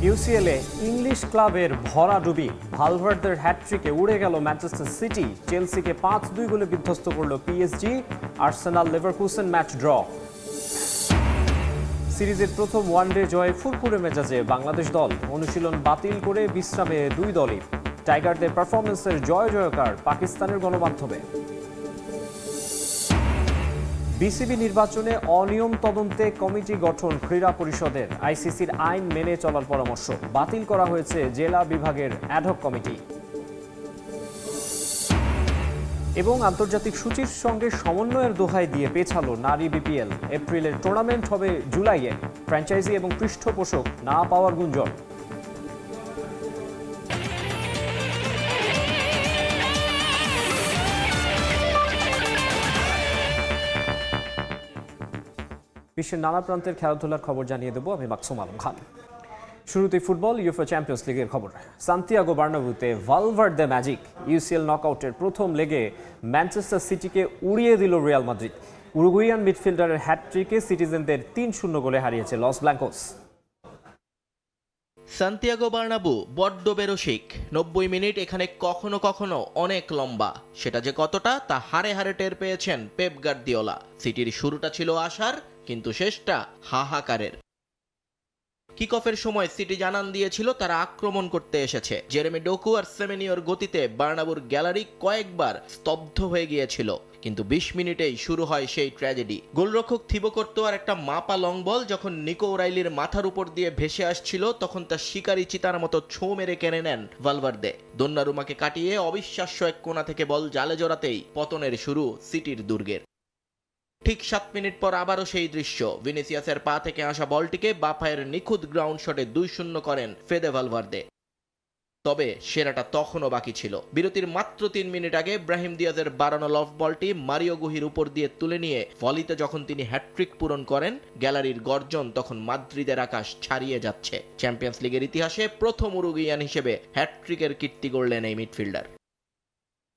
ইউসিএলে English ক্লাবের ভরাডুবি, ভালভার্দের হ্যাটট্রিকে উড়ে গেল ম্যানচেস্টার সিটি। চেলসিকে 5-2 গোলে বিধ্বস্ত করল PSG. Arsenal Leverkusen match draw. সিরিজের প্রথম ওয়ানডে জয়ে ফুরফুরে মেজাজে বাংলাদেশ দল। অনুশীলন বাতিল করে বিশ্রামে দুই দলই। টাইগারদের পারফরমেন্সের জয় জয়কার পাকিস্তানের গণমাধ্যমে। বিসিবি নির্বাচনে অনিয়ম তদন্তে কমিটি গঠন ক্রীড়া পরিষদের। আইসিসির আইন মেনে চলার পরামর্শ। বাতিল করা হয়েছে জেলা বিভাগের অ্যাডহক কমিটি। এবং আন্তর্জাতিক সূচির সঙ্গে সমন্বয়ের দোহাই দিয়ে পেছালো নারী বিপিএল। এপ্রিলের টুর্নামেন্ট হবে জুলাইয়ে। ফ্র্যাঞ্চাইজি এবং পৃষ্ঠপোষক না পাওয়ার গুঞ্জন। বিশ্বের নানা প্রান্তের খেলাধুলার খবর জানিয়ে দেবো আমি মাকসুম আলম খান। শুরুতেই ফুটবল, ইউএফএ চ্যাম্পিয়ন্স লিগের খবর। সান্তিয়াগো বার্নাব্যুতে ভালভার্দে ম্যাজিক। ইউসিএল নকআউটের প্রথম লেগে ম্যানচেস্টার সিটিকে উড়িয়ে দিল রিয়াল মাদ্রিদ। উরুগুয়ান মিডফিল্ডারের হ্যাটট্রিকে সিটিজেনদের 3-0 গোলে হারিয়েছে লস ব্ল্যাঙ্কোস। সান্তিয়াগো বার্নাব্যু বড্ড বেরসিক। 90 মিনিট এখানে কখনো কখনো অনেক লম্বা। সেটা যে কতটা তা হারে হারে টের পেয়েছেন পেপ গার্দিওলা। সিটির শুরুটা ছিল আশার, কিন্তু শেষটা হাহাকারের। কিক অফের সময় সিটি জানান দিয়েছিল তারা আক্রমণ করতে এসেছে। জেরেমি ডোকু আর সেমেনিওর গতিতে বার্নাব্যুর গ্যালারি কয়েকবার স্তব্ধ হয়ে গিয়েছিল, কিন্তু 20 মিনিটেই শুরু হয় সেই ট্র্যাজেডি। গোলরক্ষক থিবো কর্তোয়ার একটা মাপা লং বল যখন নিকো ওরাইলির মাথার উপর দিয়ে ভেসে আসছিল, তখন তা শিকারি চিতার মতো ছোঁ মেরে কেড়ে নেন ভালভার্দে। দোন্নারুমাকে কাটিয়ে অবিশ্বাস্য এক কোণা থেকে বল জালে জড়াতেই পতনের শুরু সিটির দুর্গের। ঠিক 7 মিনিট পর আবারও সেই দৃশ্য। ভিনিসিয়াসের পা থেকে আসা বলটিকে বাঁ পায়ের নিখুঁত গ্রাউন্ড শটে 2-0 করেন ফেদে ভালভার্দে। তবে সেরাটা তখনও বাকি ছিল। বিরতির মাত্র 3 মিনিট আগে ব্রাহিম দিয়াজের বাড়ানো লফ বলটি মারিও গুহির উপর দিয়ে তুলে নিয়ে ভলিতে যখন তিনি হ্যাটট্রিক পূরণ করেন, গ্যালারির গর্জন তখন মাদ্রিদের আকাশ ছাড়িয়ে যাচ্ছে। চ্যাম্পিয়ন্স লিগের ইতিহাসে প্রথম উরুগুয়ান হিসেবে হ্যাটট্রিকের কীর্তি গড়লেন এই মিডফিল্ডার।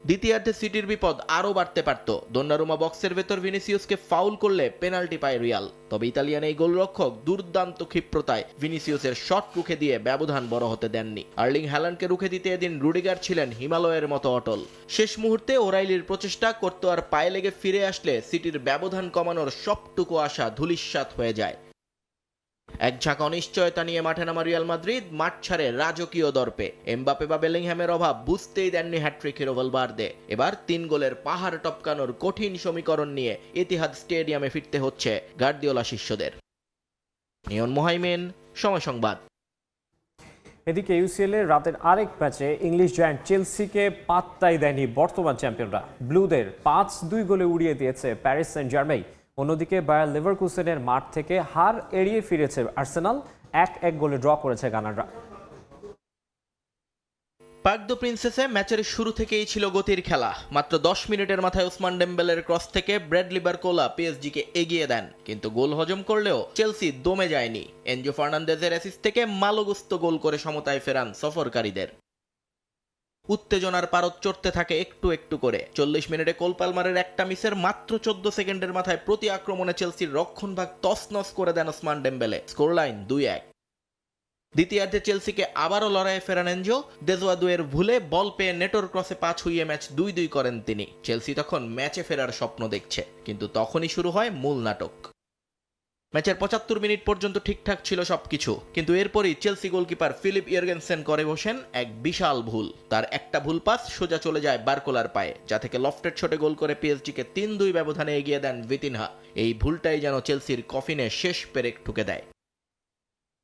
দ্বিতীয়ার্ধে সিটির বিপদ আরও বাড়তে পারত। দোন্নারুমা বক্সের ভেতর ভিনিসিয়াসকে ফাউল করলে পেনাল্টি পায় রিয়াল। তবে ইতালিয়ান এই গোলরক্ষক দুর্দান্ত ক্ষিপ্রতায় ভিনিসিয়াসের শট রুখে দিয়ে ব্যবধান বড় হতে দেননি। আর্লিং হ্যালান্ডকে রুখে দিতে এদিন রুডিগার ছিলেন হিমালয়ের মতো অটল। শেষ মুহূর্তে ওরাইলির প্রচেষ্টা কর্তোয়ার পায়ে লেগে ফিরে আসলে সিটির ব্যবধান কমানোর সবটুকু আশা ধূলিসাৎ হয়ে যায়। এক ঝাঁক অনিশ্চয়তা নিয়ে মাঠে নামা রিয়াল মাদ্রিদ মাঠ ছাড়ে রাজকীয় দর্পে। এমবাপে বা বেলিংহ্যামের অভাব বুঝতেই দেননি হ্যাটট্রিক হিরো ভালভার্দে। এবার 3 গোলের পাহাড় টপকানোর কঠিন সমীকরণ নিয়ে ইতিহাদ স্টেডিয়ামে ফিরতে হচ্ছে গার্দিওলা শিষ্যদের। নিয়ন মোহাইমেন, সময় সংবাদ। এদিকে ইউসিএল এর রাতের আরেক ম্যাচে ইংলিশ জায়ান্ট চেলসিকে পাত্তাই দেয়নি বর্তমান চ্যাম্পিয়নরা। ব্লুদের 5-2 গোলে উড়িয়ে দিয়েছে প্যারিস সেন্ট জার্মেই। অন্যদিকে বায়ার লেভারকুসেনের মাঠ থেকে হার এড়িয়ে ফিরেছে আর্সেনাল। 1-1 গোলে ড্র করেছে গানাররা। পার্ক দ্য প্রিন্সেসে ম্যাচের শুরু থেকেই ছিল গতির খেলা। মাত্র 10 মিনিটের মাথায় ওসমান ডেম্বেলের ক্রস থেকে ব্র্যাডলি বারকোলা পিএসজিকে এগিয়ে দেন, কিন্তু গোল হজম করলেও চেলসি দমে যায়নি। এনজো ফার্নান্দেজের অ্যাসিস্ট থেকে মালোগুস্তো গোল করে সমতায় ফেরান সফরকারীদের। উত্তেজনার পারদ চড়তে থাকে একটু একটু করে। 40 মিনিটে কোল পালমারের একটা মিসের মাত্র 14 সেকেন্ডের মাথায় প্রতি আক্রমণে চেলসির রক্ষণভাগ তছনছ করে দেন ওসমান ডেম্বেলে। স্কোরলাইন 2-1। দ্বিতীয়ার্ধে চেলসিকে আবারও লড়াইয়ে ফেরান এনজো। দেজোয়াদুয়ের ভুলে বল পেয়ে নেটোর ক্রসে পা ছুঁয়ে ম্যাচ 2-2 করেন তিনি। চেলসি তখন ম্যাচে ফেরার স্বপ্ন দেখছে, কিন্তু তখনই শুরু হয় মূল নাটক। ম্যাচের 75 মিনিট পর্যন্ত ঠিকঠাক ছিল সবকিছু, কিন্তু এরপরই চেলসি গোলকিপার ফিলিপ ইয়র্গেনসেন করে বসেন এক বিশাল ভুল। তার একটা ভুল পাস সোজা চলে যায় বারকোলার পায়ে, যা থেকে লফটেড শটে গোল করে পিএসজিকে 3-2 ব্যবধানে এগিয়ে দেন ভিতিনহা। এই ভুলটাই যেন চেলসির কফিনে শেষ পেরেক ঠুকে দেয়।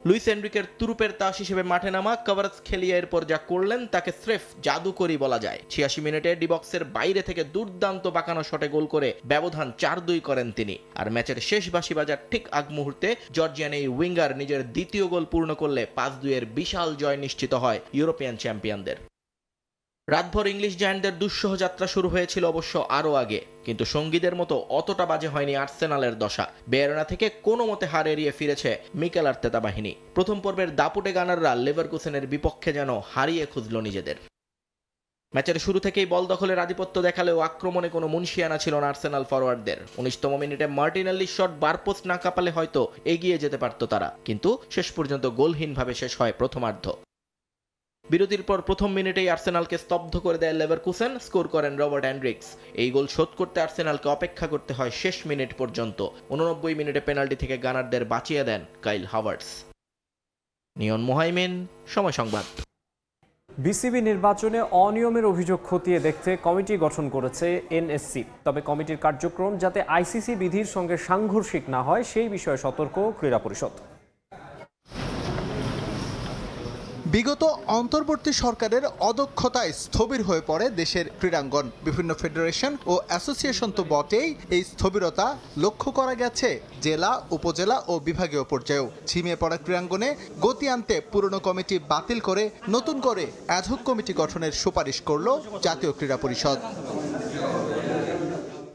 লুইস এনরিকের তুরুপের তাস হিসেবে মাঠে নামা কভারৎসখেলিয়া এরপর যা করলেন তাকে স্রেফ জাদুকরি বলা যায়। 86 মিনিটে ডিবক্সের বাইরে থেকে দুর্দান্ত বাঁকানো শটে গোল করে ব্যবধান 4-2 করেন তিনি। আর ম্যাচের শেষ বাঁশি বাজার ঠিক আগ মুহূর্তে জর্জিয়ান এই উইঙ্গার নিজের দ্বিতীয় গোল পূর্ণ করলে 5-2 এর বিশাল জয় নিশ্চিত হয় ইউরোপিয়ান চ্যাম্পিয়নদের। রাতভর ইংলিশ জায়ান্টদের দুঃসহ যাত্রা শুরু হয়েছিল অবশ্য আরও আগে, কিন্তু সঙ্গীদের মতো অতটা বাজে হয়নি আর্সেনালের দশা। বেয়ারনা থেকে কোনো মতে হার এড়িয়ে ফিরেছে মিকেল আর্তেতা বাহিনী। প্রথম পর্বের দাপুটে গানাররা লেভারকুসেনের বিপক্ষে যেন হারিয়ে খুঁজল নিজেদের। ম্যাচের শুরু থেকেই বল দখলের আধিপত্য দেখালেও আক্রমণে কোনো মুনশিয়ানা ছিল না আর্সেনাল ফরওয়ার্ডদের। 19তম মিনিটে মার্টিনেল্লির শট বারপোস্ট না কাঁপালে হয়তো এগিয়ে যেতে পারত তারা, কিন্তু শেষ পর্যন্ত গোলহীনভাবে শেষ হয় প্রথমার্ধ। বিরতির পর প্রথম মিনিটেই আর্সেনালকে স্তব্ধ করে দেয় লেভারকুসেন, স্কোর করেন রবার্ট অ্যান্ড্রিক্স। এই গোল শোধ করতে আর্সেনালকে অপেক্ষা করতে হয় শেষ মিনিট পর্যন্ত। 89 মিনিটে পেনাল্টি থেকে গানারদের বাঁচিয়ে দেন কাইল হাভার্টস। নিয়ন মোহাইমিন, সময় সংবাদ। বিসিবি নির্বাচনে অনিয়মের অভিযোগ খতিয়ে দেখতে কমিটি গঠন করেছে এনএসসি। তবে কমিটির কার্যক্রম যাতে আইসিসি বিধির সঙ্গে সাংঘর্ষিক না হয় সেই বিষয়ে সতর্ক ক্রীড়া পরিষদ। বিগত অন্তর্বর্তী সরকারের অদক্ষতায় স্থবির হয়ে পড়ে দেশের ক্রীড়াঙ্গন। বিভিন্ন ফেডারেশন ও অ্যাসোসিয়েশন তো বটেই, এই স্থবিরতা লক্ষ্য করা গেছে জেলা, উপজেলা ও বিভাগীয় পর্যায়েও। ঝিমিয়ে পড়া ক্রীড়াঙ্গনে গতি আনতে পুরনো কমিটি বাতিল করে নতুন করে অ্যাডহক কমিটি গঠনের সুপারিশ করল জাতীয় ক্রীড়া পরিষদ।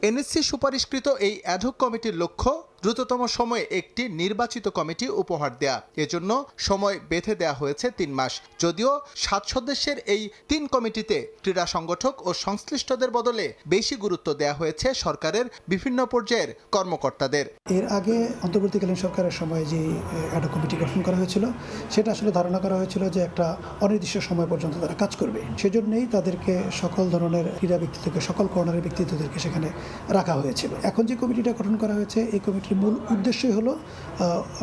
এনএসসি সুপারিশকৃত এই অ্যাডহক কমিটির লক্ষ্য দ্রুততম সময়ে একটি নির্বাচিত কমিটি উপহার দেয়া। এজন্য সময় বেঁধে দেয়া হয়েছে 3 মাস। যদিও 7 সদস্যের এই 3 কমিটিতে ক্রীড়া সংগঠক ও সংশ্লিষ্টদের বদলে বেশি গুরুত্ব দেয়া হয়েছে সরকারের বিভিন্ন পর্যায়ের কর্মকর্তাদের। এর আগে অন্তর্বর্তীকালীন সরকারের সময় যে অ্যাডহক কমিটি গঠন করা হয়েছিল, সেটা আসলে ধারণা করা হয়েছিল যে একটা অনির্দিষ্ট সময় পর্যন্ত তারা কাজ করবে। সেজন্যই তাদেরকে সকল ধরনের ক্রীড়া ব্যক্তিত্বকে, সকল কর্নারের ব্যক্তিত্বদেরকে সেখানে রাখা হয়েছিল। এখন যে কমিটিটা গঠন করা হয়েছে, এই কমিটির মূল উদ্দেশ্যই হলো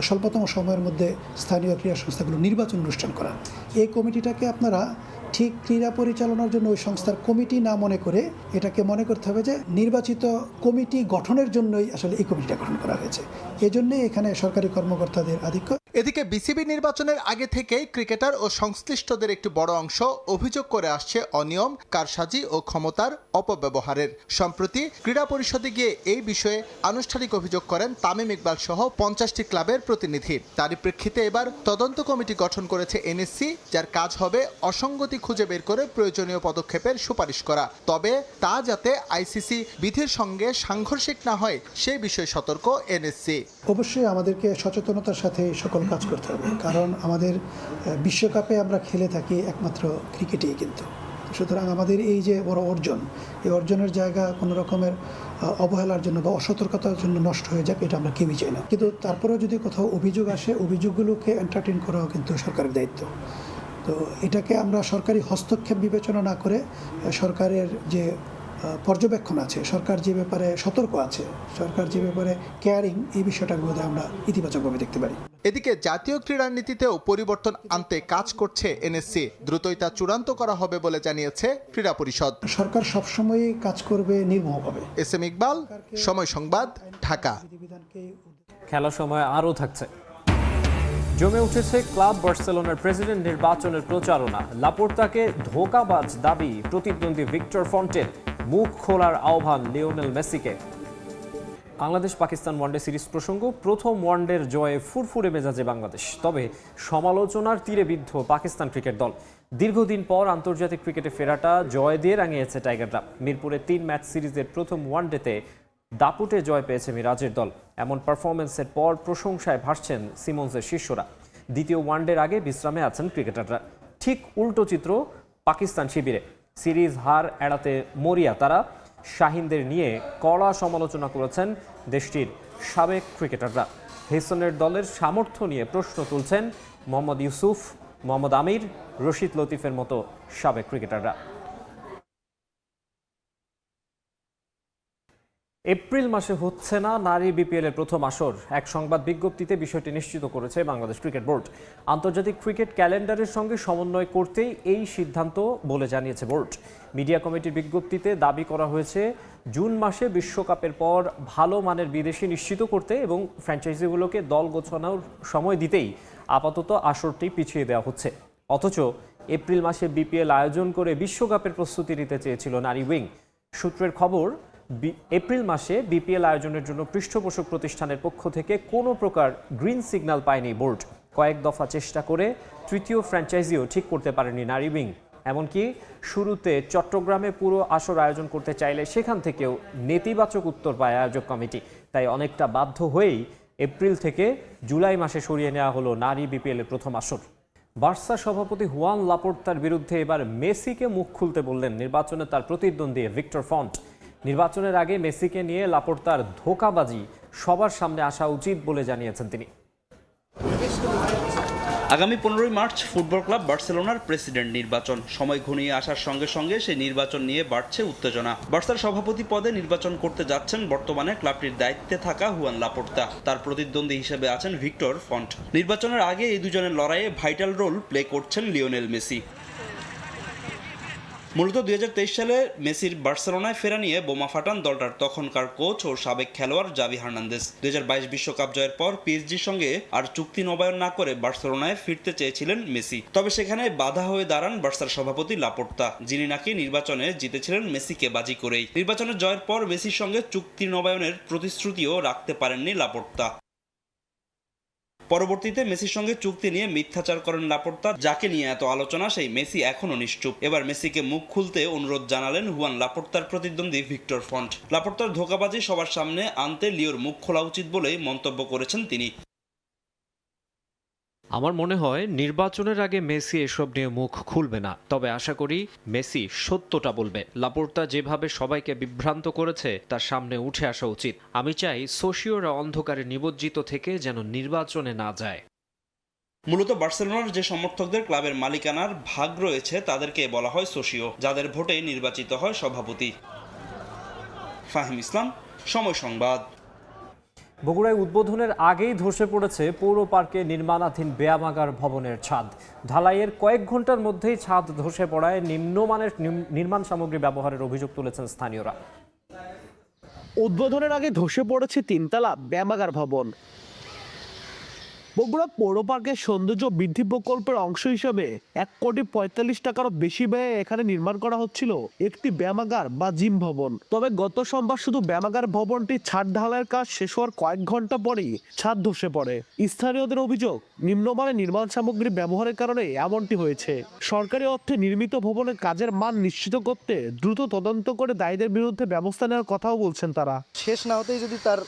স্বল্পতম সময়ের মধ্যে স্থানীয় ক্রীড়া সংস্থাগুলো নির্বাচন অনুষ্ঠান করা। এই কমিটিটাকে আপনারা ঠিক ক্রীড়া পরিচালনার জন্য ওই সংস্থার কমিটি না মনে করে এটাকে মনে করতে হবে যে নির্বাচিত কমিটি গঠনের জন্যই আসলে এই কমিটিটা গঠন করা হয়েছে। এজন্যই এখানে সরকারি কর্মকর্তাদের আধিক্য। এদিকে বিসিবি নির্বাচনের আগে থেকেই ক্রিকেটার ও সংশ্লিষ্টদের একটি বড় অংশ অভিযোগ করে আসছে অনিয়ম, কারসাজি ও ক্ষমতার অপব্যবহারের। সম্প্রতি ক্রীড়া পরিষদে গিয়ে এই বিষয়ে আনুষ্ঠানিক অভিযোগ করেন তামিম ইকবাল সহ 50টি ক্লাবের প্রতিনিধি। তারই প্রেক্ষিতে এবার তদন্ত কমিটি গঠন করেছে এনএসসি, যার কাজ হবে অসঙ্গতি খুঁজে বের করে প্রয়োজনীয় পদক্ষেপের সুপারিশ করা। তবে তা যাতে আইসিসি বিধির সঙ্গে সাংঘর্ষিক না হয় সেই বিষয়ে সতর্ক এনএসসি। অবশ্যই আমাদেরকে সচেতনতার সাথে সকল কাজ করতে হবে, কারণ আমাদের বিশ্বকাপে আমরা খেলে থাকি একমাত্র ক্রিকেটেই। কিন্তু সুতরাং আমাদের এই যে বড় অর্জন, এই অর্জনের জায়গা কোনো রকমের অবহেলার জন্য বা অসতর্কতার জন্য নষ্ট হয়ে যাক, এটা আমরা কেউই চাই না। কিন্তু তারপরেও যদি কোথাও অভিযোগ আসে, অভিযোগগুলোকে এন্টারটেইন করাও কিন্তু সরকারের দায়িত্ব। তো এটাকে আমরা সরকারি হস্তক্ষেপ বিবেচনা না করে সরকারের যে পর্যবেক্ষণ আছে, সরকার যে ব্যাপারে সতর্ক আছে, সরকার যে ব্যাপারে কেয়ারিং, এই বিষয়টাগুলোতে আমরা ইতিবাচকভাবে দেখতে পারি। এদিকে জাতীয় ক্রীড়া নীতিতেও পরিবর্তন আনতে কাজ করছে এনএসসি। দ্রুতই তা চূড়ান্ত করা হবে বলে জানিয়েছে ক্রীড়া পরিষদ। সরকার সবসময়ই কাজ করবে নির্মমভাবে। এস এম ইকবাল, সময় সংবাদ, ঢাকা। খেলার সময় আরও থাকছে। জমে উঠেছে ক্লাব বার্সেলোনার প্রেসিডেন্ট নির্বাচনের প্রচারণা। লাপোর্তাকে ধোঁকাবাজ দাবি প্রতিদ্বন্দ্বী ভিক্টর ফন্টের। মুখ খোলার আহ্বান লিওনেল মেসিকে। বাংলাদেশ পাকিস্তান ওয়ানডে সিরিজ প্রসঙ্গ। প্রথম ওয়ানডের জয়ে ফুরফুরে মেজাজে বাংলাদেশ, তবে সমালোচনার তীরে বিদ্ধ পাকিস্তান ক্রিকেট দল। দীর্ঘদিন পর আন্তর্জাতিক ক্রিকেটে ফেরাটা জয় দিয়ে রাঙিয়েছে টাইগাররা। মিরপুরে 3 ম্যাচ সিরিজের প্রথম ওয়ানডেতে দাপুটে জয় পেয়েছে মিরাজের দল। এমন পারফরমেন্সের পর প্রশংসায় ভাসছেন সিমন্সের শিষ্যরা। দ্বিতীয় ওয়ানডের আগে বিশ্রামে আছেন ক্রিকেটাররা। ঠিক উল্টো চিত্র পাকিস্তান শিবিরে। সিরিজ হার এড়াতে মরিয়া তারা। শাহিনদের নিয়ে কড়া সমালোচনা করেছেন দেশটির সাবেক ক্রিকেটাররা। হেসনের দলের সামর্থ্য নিয়ে প্রশ্ন তুলছেন মোহাম্মদ ইউসুফ, মোহাম্মদ আমির, রশিদ লতিফের মতো সাবেক ক্রিকেটাররা। এপ্রিল মাসে হচ্ছে না নারী বিপিএলের প্রথম আসর। এক সংবাদ বিজ্ঞপ্তিতে বিষয়টি নিশ্চিত করেছে বাংলাদেশ ক্রিকেট বোর্ড। আন্তর্জাতিক ক্রিকেট ক্যালেন্ডারের সঙ্গে সমন্বয় করতেই এই সিদ্ধান্ত বলে জানিয়েছে বোর্ড। মিডিয়া কমিটির বিজ্ঞপ্তিতে দাবি করা হয়েছে, জুন মাসে বিশ্বকাপের পর ভালো মানের বিদেশি নিশ্চিত করতে এবং ফ্র্যাঞ্চাইজিগুলোকে দল গোছানোর সময় দিতেই আপাতত আসরটি পিছিয়ে দেওয়া হচ্ছে। অথচ এপ্রিল মাসে বিপিএল আয়োজন করে বিশ্বকাপের প্রস্তুতি নিতে চেয়েছিল নারী উইং। সূত্রের খবর, এপ্রিল মাসে বিপিএল আয়োজনের জন্য পৃষ্ঠপোষক প্রতিষ্ঠানের পক্ষ থেকে কোনো প্রকার গ্রিন সিগন্যাল পায়নি বোর্ড। কয়েক দফা চেষ্টা করে তৃতীয় ফ্র্যাঞ্চাইজিও ঠিক করতে পারেনি নারী উইং। এমনকি শুরুতে চট্টগ্রামে পুরো আসর আয়োজন করতে চাইলে সেখান থেকেও নেতিবাচক উত্তর পায় আয়োজক কমিটি। তাই অনেকটা বাধ্য হয়েই এপ্রিল থেকে জুলাই মাসে সরিয়ে নেওয়া হলো নারী বিপিএলের প্রথম আসর। বার্সা সভাপতি হুয়ান লাপোর্তার বিরুদ্ধে এবার মেসিকে মুখ খুলতে বললেন নির্বাচনে তার প্রতিদ্বন্দ্বী ভিক্টর ফন্ট। নির্বাচনের আগে মেসিকে নিয়ে লাপোর্তার ধোঁকাবাজি সবার সামনে আসা উচিত বলে জানিয়েছেন তিনি। আগামী 15 মার্চ ফুটবল ক্লাব বার্সেলোনার প্রেসিডেন্ট নির্বাচন। সময় ঘনিয়ে আসার সঙ্গে সঙ্গে সেই নির্বাচন নিয়ে বাড়ছে উত্তেজনা। বার্সার সভাপতি পদে নির্বাচন করতে যাচ্ছেন বর্তমানে ক্লাবটির দায়িত্বে থাকা হুয়ান লাপোর্তা। তার প্রতিদ্বন্দ্বী হিসেবে আছেন ভিক্টর ফন্ট। নির্বাচনের আগে এই দুজনের লড়াইয়ে ভাইটাল রোল প্লে করছেন লিওনেল মেসি। মূলত 2023 সালে মেসির বার্সেলোনায় ফেরা নিয়ে বোমা ফাটান দলটার তখনকার কোচ ও সাবেক খেলোয়াড় জাভি হার্নান্দেজ। 2022 বিশ্বকাপ জয়ের পর পিএসজির সঙ্গে আর চুক্তি নবায়ন না করে বার্সেলোনায় ফিরতে চেয়েছিলেন মেসি। তবে সেখানে বাধা হয়ে দাঁড়ান বার্সার সভাপতি লাপোর্তা, যিনি নাকি নির্বাচনে জিতেছিলেন মেসিকে বাজি করেই। নির্বাচনের জয়ের পর মেসির সঙ্গে চুক্তি নবায়নের প্রতিশ্রুতিও রাখতে পারেননি লাপোর্তা। পরবর্তীতে মেসির সঙ্গে চুক্তি নিয়ে মিথ্যাচার করেন লাপোর্তা, যাকে নিয়ে এত আলোচনা সেই মেসি এখনো নিশ্চুপ। এবার মেসিকে মুখ খুলতে অনুরোধ জানালেন হুয়ান লাপোর্তার প্রতিদ্বন্দ্বী ভিক্টর ফন্ট। লাপোর্তার ধোঁকাবাজি সবার সামনে আনতে লিওর মুখ খোলা উচিত বলেই মন্তব্য করেছেন তিনি। আমার মনে হয় নির্বাচনের আগে মেসি এসব নিয়ে মুখ খুলবে না, তবে আশা করি মেসি সত্যটা বলবে। লাপোর্তা যেভাবে সবাইকে বিভ্রান্ত করেছে তার সামনে উঠে আসা উচিত। আমি চাই সোশিওরা অন্ধকারে নিমজ্জিত থেকে যেন নির্বাচনে না যায়। মূলত বার্সেলোনার যে সমর্থকদের ক্লাবের মালিকানার ভাগ রয়েছে তাদেরকে বলা হয় সোশিও, যাদের ভোটে নির্বাচিত হয় সভাপতি। ফাহিম ইসলাম, সময় সংবাদ। বগুড়ায় উদ্বোধনের আগেই ধসে পড়েছে পৌর পার্কে নির্মাণাধীন ব্যায়ামাগার ভবনের ছাদ। ঢালাইয়ের কয়েক ঘন্টার মধ্যেই ছাদ ধসে পড়ায় নিম্নমানের নির্মাণ সামগ্রী ব্যবহারের অভিযোগ তুলেছেন স্থানীয়রা। উদ্বোধনের আগে ধসে পড়েছে 3তলা ব্যায়ামাগার ভবন। বগুড়া পৌর পার্কের সৌন্দর্য বৃদ্ধি প্রকল্পের অংশ হিসেবে 1,45,00,000 টাকারও বেশি ব্যয়ে এখানে নির্মাণ করা হচ্ছিল একটি ব্যায়ামাগার বা জিম ভবন। তবে গত সোমবার শুধু ব্যায়ামাগার ভবনটি ছাদ ঢালাইয়ের কাজ শেষ হওয়ার কয়েক ঘন্টা পরেই ছাদ ধসে পড়ে। স্থানীয়দের অভিযোগ, নিম্নমানের নির্মাণ সামগ্রী ব্যবহারের কারণে এমনটি হয়েছে। সরকারি অর্থে নির্মিত ভবনের কাজের মান নিশ্চিত করতে দ্রুত তদন্ত করে দায়ীদের বিরুদ্ধে ব্যবস্থা নেওয়ার কথাও বলছেন তারা। শেষ না হতেই যদি তার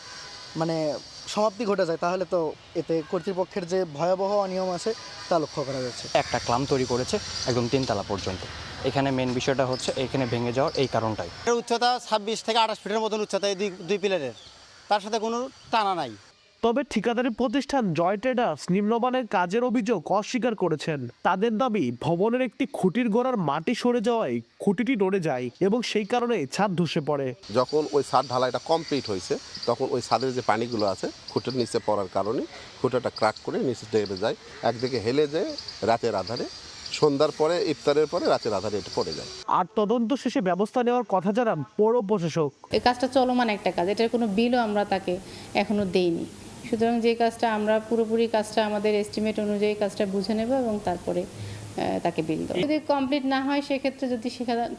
সমাপ্তি ঘটে যায় তাহলে তো এতে কর্তৃপক্ষের যে ভয়াবহ অনিয়ম আছে তা লক্ষ্য করা যাচ্ছে। একটা ক্লাম তৈরি করেছে একদম 3তলা পর্যন্ত। এখানে মেন বিষয়টা হচ্ছে এখানে ভেঙে যাওয়ার এই কারণটাই। এর উচ্চতা 26 থেকে 28 ফিটের মতন উচ্চতা, এই দুই পিলারের, তার সাথে কোনো টানা নাই। তবে ঠিকাদারি প্রতিষ্ঠান জয় ট্রেডার্স নিম্নমানের কাজের অভিযোগ অস্বীকার করেছেন। তাদের দাবি, ভবনের একটি খুঁটির গোড়ার মাটি সরে যাওয়ায় খুঁটিটি নড়ে যায় এবং সেই কারণে ছাদ ধসে পড়ে। যখন ওই ছাদ ঢালাইটা কমপ্লিট হয়েছে তখন ওই ছাদের যে পানিগুলো আছে খুঁটির নিচে পড়ার কারণে খুঁটাটা ক্রাক করে নিচে ডেবে যায়, একদিকে হেলে যায় রাতের আধারে। সন্ধ্যার পরে, ইফতারের পরে রাতের আধারে এটা পড়ে যায়। আর তদন্ত শেষে ব্যবস্থা নেওয়ার কথা জানান পৌর প্রশাসক। এই কাজটা চলমান একটা কাজ, এটার কোনো বিলও আমরা তাকে এখনো দেইনি। সুতরাং যে কাজটা আমরা পুরোপুরি কাজটা আমাদের এস্টিমেট অনুযায়ী কাজটা বুঝে নেব এবং তারপরে তাকে বিল দেবো। যদি কমপ্লিট না হয় সেক্ষেত্রে যদি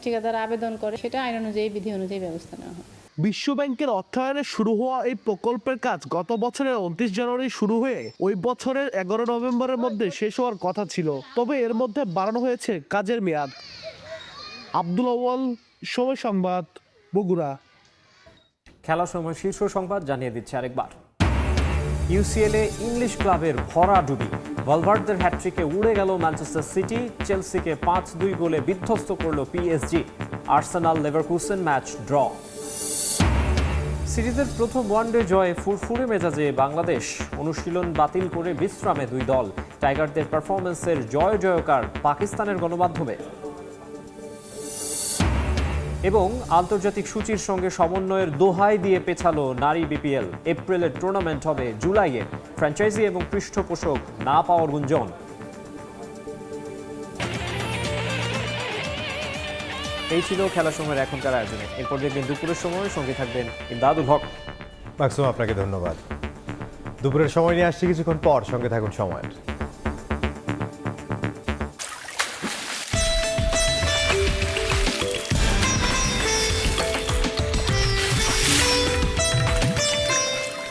ঠিকাদার আবেদন করে সেটা আইন অনুযায়ী, বিধি অনুযায়ী ব্যবস্থা নেওয়া হয়। বিশ্ব ব্যাংকের অর্থায়নে শুরু হওয়া এই প্রকল্পের কাজ গত বছরের 29 জানুয়ারি শুরু হয়ে ওই বছরের 11 নভেম্বরের মধ্যে শেষ হওয়ার কথা ছিল। তবে এর মধ্যে বাড়ানো হয়েছে কাজের মেয়াদ। আব্দুল আউয়াল, সময় সংবাদ, বগুড়া। খেলার সময় শীর্ষ সংবাদ জানিয়ে দিচ্ছে আরেকবার। ইউসিএলে ইংলিশ ক্লাবের ভরাডুবি। ভালভার্দের হ্যাটট্রিকে উড়ে গেল ম্যানচেস্টার সিটি। চেলসিকে 5-2 গোলে বিধ্বস্ত করল PSG. Arsenal Leverkusen match draw. সিরিজের প্রথম ওয়ানডে জয়ে ফুরফুরে মেজাজে বাংলাদেশ। অনুশীলন বাতিল করে বিশ্রামে 2 দল। টাইগারদের পারফরমেন্সের জয়কার পাকিস্তানের গণমাধ্যমে। এবং আন্তর্জাতিক সূচির সঙ্গে সমন্বয়ের দোহাই দিয়ে পেছালো নারী বিপিএল। এপ্রিলের টুর্নামেন্ট হবে জুলাইয়ে। ফ্র্যাঞ্চাইজি এবং পৃষ্ঠপোষক না পাওয়ার গুঞ্জন। এই ছিল খেলার সময়ের এখনকার আয়োজনে। এরপর দেখবেন দুপুরের সময়, সঙ্গে থাকবেন ইমদাদুল হক। মাকসুম, আপনাকে ধন্যবাদ। দুপুরের সময় নিয়ে আসছি কিছুক্ষণ পর, সঙ্গে থাকুন সময়ের।